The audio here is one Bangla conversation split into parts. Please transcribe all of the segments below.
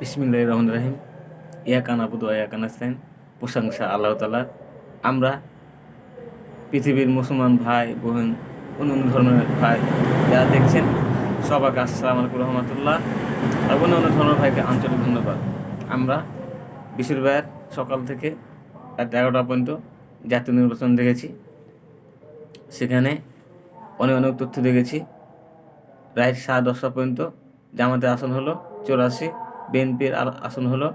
বিসমিল্লাহির রহমানির রহিম। ইয়াকা নাবুদু ওয়া ইয়াকা নাস্তাইন। প্রশংসা আল্লাহ তাআলার। আমরা পৃথিবীর মুসলমান ভাই বোন, অন্যান্য ধর্মের ভাই যারা দেখছেন, সবাইকে আসসালামু আলাইকুম রহমতুল্লাহ। আর অন্যান্য ধর্মের ভাইকে আন্তরিক ধন্যবাদ। আমরা বেশিরভাগ সকাল থেকে রাত 11টা পর্যন্ত জাতীয় নির্বাচন দেখেছি। সেখানে অনেক অনেক তথ্য দেখেছি। রাত 10:30 পর্যন্ত জামাতের আসন হলো 84, বিএনপির আসন হলো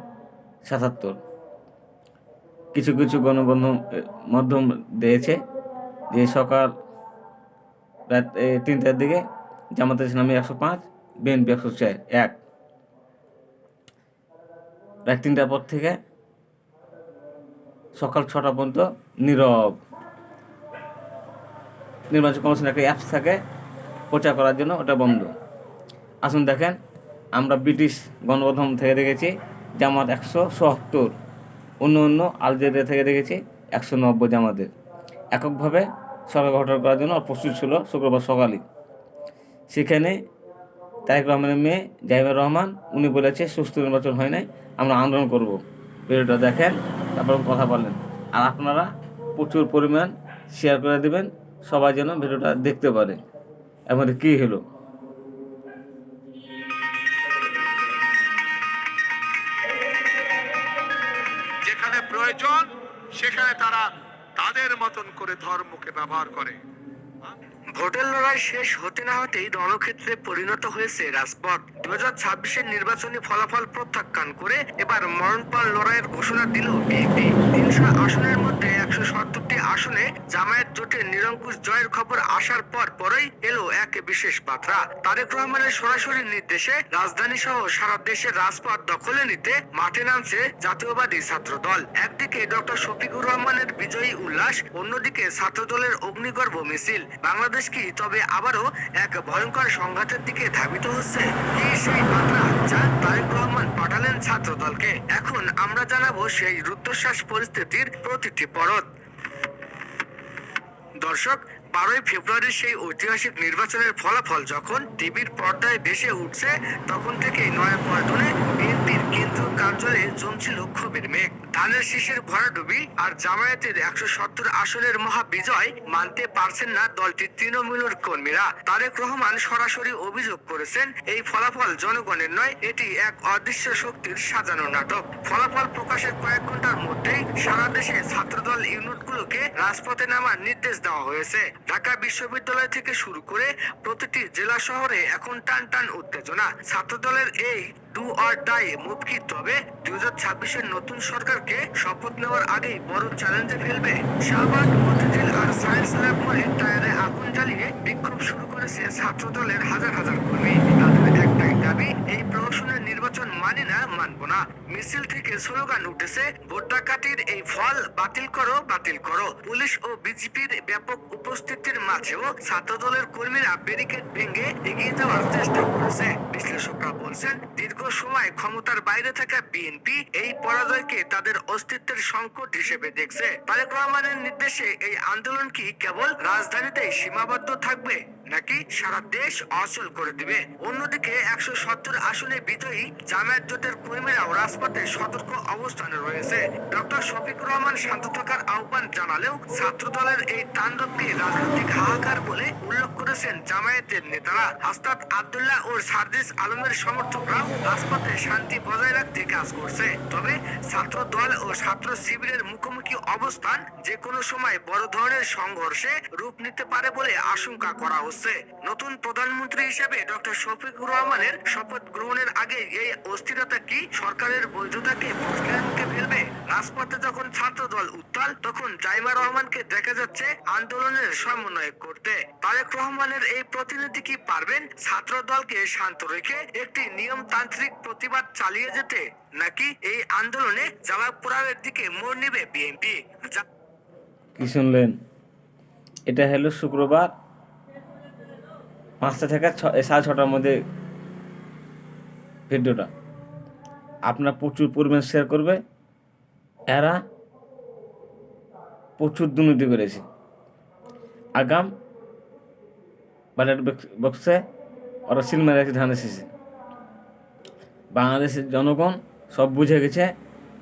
77। কিছু কিছু গণমাধ্যম মাধ্যম দিয়েছে যে সকাল রাত 3টার দিকে জামাতের ইসলামী 105, বিএনপি 104। রাত 3টার পর থেকে সকাল 6টা পর্যন্ত নীরব। নির্বাচন কমিশন একটা অ্যাপস থাকে প্রচার করার জন্য, ওটা বন্ধ। আসুন দেখেন, আমরা ব্রিটিশ গণমাধ্যম থেকে দেখেছি জামাত 177, অন্য অন্য আলজেরিয়া থেকে দেখেছি 190 জামাতের। এককভাবে সরকার গঠন করার জন্য প্রস্তুত ছিল শুক্রবার সকালে। সেখানে তারেক রহমানের মেয়ে জাহিমা রহমান উনি বলেছে সুষ্ঠু নির্বাচন হয় নাই, আমরা আন্দোলন করব। ভিডিওটা দেখেন, তারপর কথা বলেন। আর আপনারা প্রচুর পরিমাণ শেয়ার করে দেবেন, সবাই যেন ভিডিওটা দেখতে পারে এর মধ্যে কী হলো। যেখানে প্রয়োজন সেখানে তারা তাদের মতন করে ধর্মকে ব্যবহার করে। ভোটের লড়াই শেষ হতে না হতেই রণক্ষেত্রে পরিণত হয়েছে রাজপথ। 2026-এর নির্বাচনী ফলাফল প্রত্যাখ্যান করে এবার মরণপণ লড়াইয়ের ঘোষণা দিল বিএনপি। 300 আসনের মধ্যে 170টি আসনে জামায়াত জোটের নিরঙ্কুশ জয়ের খবর আসার পরই এলো এক বিশেষ বার্তা। তারেক রহমানের সরাসরি নির্দেশে রাজধানী সহ সারা দেশের রাজপথ দখলে নিতে মাঠে নামছে জাতীয়বাদী ছাত্র দল। একদিকে ডক্টর শফিকুর রহমানের বিজয়ী উল্লাস, অন্যদিকে ছাত্রদলের অগ্নিগর্ভ মিছিল। বাংলাদেশ কি তবে আবারও এক ভয়ঙ্কর সংঘাতের দিকে ধাবিত হচ্ছে? কি সেই বার্তা যা তারেক রহমান পাঠালেন ছাত্র দলকে? এখন আমরা জানাবো সেই রুদ্ধশ্বাস পরিস্থিতির প্রতিটি পরত। দর্শক, 12ই ফেব্রুয়ারির সেই ঐতিহাসিক নির্বাচনের ফলাফল যখন টিভির পর্দায় ভেসে উঠছে, তখন থেকেই নয়াপল্টনে বিএনপির কেন্দ্রীয় কার্যালয়ে জমছিল ক্ষোভের মেঘ। ধানের শীষের ভরাডুবি আর জামায়াতের 170 আসনের মহাবিজয় মানতে পারছেন না দলটির তৃণমূলের কর্মীরা। তারেক রহমান সরাসরি অভিযোগ করেছেন, এই ফলাফল জনগণের নয়, এটি এক অদৃশ্য শক্তির সাজানো নাটক। ফলাফল প্রকাশের কয়েক ঘন্টার মধ্যেই সারা দেশে ছাত্রদল ইউনিটগুলোকে রাজপথে নামার নির্দেশ দেওয়া হয়েছে। ঢাকা বিশ্ববিদ্যালয় থেকে শুরু করে প্রতিটি জেলা শহরে এখন টান টান উত্তেজনা। ছাত্রদলের এই ডু অর ডাই মুভ কি তবে 2026-এর নতুন সরকারকে শপথ নেওয়ার আগেই বড় চ্যালেঞ্জে ফেলবে? শাহবাগ, মতিঝিল আর সায়েন্স ল্যাব মোড়ে টায়ারে আগুন জ্বালিয়ে বিক্ষোভ শুরু করেছে ছাত্রদলের হাজার হাজার কর্মী। তাদের একটাই দাবি, এই প্রহসনের নির্বাচন মানি না, মানব না। মিছিল থেকে স্লোগান উঠেছে, ভোট ডাকাতির এই ফল বাতিল করো, বাতিল করো। পুলিশ ও বিজেপির ব্যাপক উপস্থিতির মাঝেও ছাত্রদলের কর্মীরা ব্যারিকেড ভেঙে এগিয়ে যাওয়ার চেষ্টা করেছে। বিশ্লেষকরা বলছেন, দীর্ঘ সময় ক্ষমতার বাইরে থাকা বিএনপি এই পরাজয়কে তাদের অস্তিত্বের সংকট হিসেবে দেখছে। তারেক রহমানের নির্দেশে এই আন্দোলন কি কেবল রাজধানীতেই সীমাবদ্ধ থাকবে, নাকি সারা দেশ অচল করে দিবে? অন্যদিকে 170 আসনে বিজয়ী জামায়াত জোটের কর্মীরাও রাজপথে সতর্ক অবস্থানে রয়েছে। ডক্টর শফিকুর রহমান শান্ত থাকার আহ্বান জানালেও ছাত্র দলের এই তাণ্ডবকে রাজনৈতিক হাহাকার বলে উল্লেখ করেছেন জামায়াতের নেতারা। হাসনাত আব্দুল্লাহ ও সার্জিস আলমের সমর্থকরাও রাজপথে শান্তি বজায় রাখতে কাজ করছে। তবে ছাত্র দল ও ছাত্র শিবিরের মুখোমুখি অবস্থান যে কোনো সময় বড় ধরনের সংঘর্ষে রূপ নিতে পারে বলে আশঙ্কা করা হচ্ছে। নতুন প্রধানমন্ত্রী হিসেবে ডক্টর শফিকুর রহমানের শপথ গ্রহণের আগে এই অস্থিরতা কি সরকারের বৈধতাকে মুশকিলের মুখে ফেলবে? রাজপথে যখন ছাত্র দল উত্তাল, তখন জাইমা রহমানকে দেখা যাচ্ছে আন্দোলনের সমন্বয় করতে। তারেক রহমানের এই প্রতিনিধি কি পারবেন ছাত্র দলকে শান্ত রেখে একটি নিয়মতান্ত্রিক প্রতিবাদ চালিয়ে যেতে, নাকি এই আন্দোলনে জ্বালা পোড়ার দিকে মোড় নেবে বিএনপি? কি শুনলেন? এটা হলো শুক্রবার 5টা থেকে 6:30টার মধ্যে ভিডিওটা। আপনার প্রচুর পরিমাণ শেয়ার করবে। এরা প্রচুর দুর্নীতি করেছে। আগাম ব্যালট বক্সে ওরা সিল মেরে রাখছে ধানের শীষে। বাংলাদেশের জনগণ সব বুঝে গেছে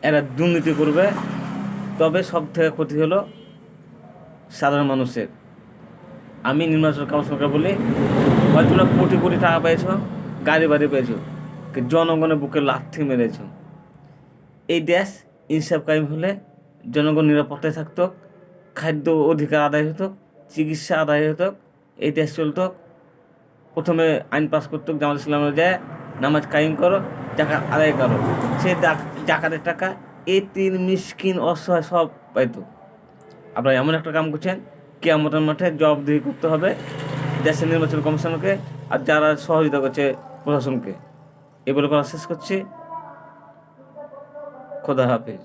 এরা দুর্নীতি করবে, তবে সব থেকে ক্ষতি হলো সাধারণ মানুষের। আমি নির্বাচন কমিশনকে বলি, হয়তো তোমরা কোটি কোটি টাকা পেয়েছো, গাড়ি বাড়ি পেয়েছো, কিন্তু জনগণের বুকে লাথি মেরেছো। এই দেশ ইনসাফ কায়েম হলে জনগণ নিরাপত্তায় থাকতো, খাদ্য অধিকার আদায় হতো, চিকিৎসা আদায় হতো, এই দেশ চলতো। প্রথমে আইন পাস করতো, জামাত ইসলামের যায় নামাজ কায়েম করো, টাকা আদায় করো, সেই জাকাতের টাকা এতিম মিসকিন অসহায় সব পাইতো। আপনারা এমন একটা কাম করছেন, কিয়ামতের মাঠে জবাবদিহি করতে হবে দেশের নির্বাচন কমিশনকে আর যারা সহযোগিতা করছে প্রশাসনকে। এগুলো করা শেষ করছি। খোদা হাফেজ।